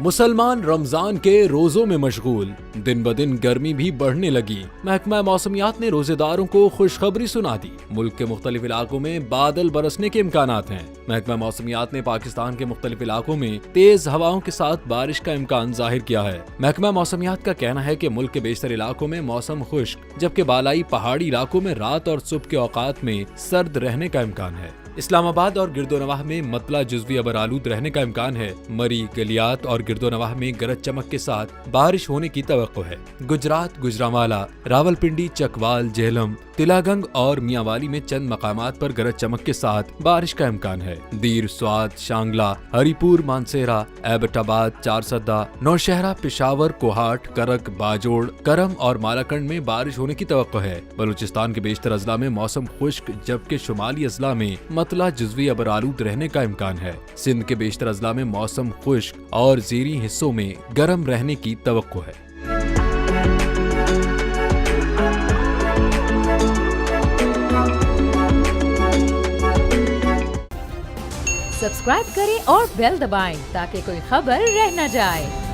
मुसलमान रमजान के रोजों में मशगूल, दिन ब दिन गर्मी भी बढ़ने लगी। महकमा मौसमियात ने रोजेदारों को खुशखबरी सुना दी। मुल्क के मुख्तलिफ इलाकों में बादल बरसने के इम्कानात हैं। महकमा मौसमियात ने पाकिस्तान के मुख्तलिफ इलाकों में तेज हवाओं के साथ बारिश का इम्कान जाहिर किया है। महकमा मौसमियात का कहना है कि मुल्क के बेशतर इलाकों में मौसम खुश्क, जबकि बालाई पहाड़ी इलाकों में रात और सुबह के औकात में सर्द रहने का इम्कान है। इस्लामाबाद और गिरदोनवाह में मतला जुज़वी अबर आलूद रहने का इम्कान है। मरी, गलियात और गिरदोनवाह में गरज चमक के साथ बारिश होने की तवक्को है। गुजरात, गुजरांवाला, रावलपिंडी, चकवाल, झेलम, तिलागंग और मियांवाली में चंद मकामात पर गरज चमक के साथ बारिश का इम्कान है। दीर, स्वात, शांगला, हरिपुर, मानसेरा, एबटाबाद, चारसदा, नौशहरा, पिशावर, कोहाट, करक, बाजोड़, करम और मालाकंड में बारिश होने की तवक्को है। बलूचिस्तान के बेशतर अजला में मौसम खुश्क, जबकि शुमाली अजला में मतला जुज़वी अबर आलूद रहने का इम्कान है। सिंध के बेशतर अजला में मौसम खुश्क और ज़ीरी हिस्सों में गर्म रहने की तवक्को है। सब्सक्राइब करें और बेल दबाएं ताकि कोई खबर रह न जाए।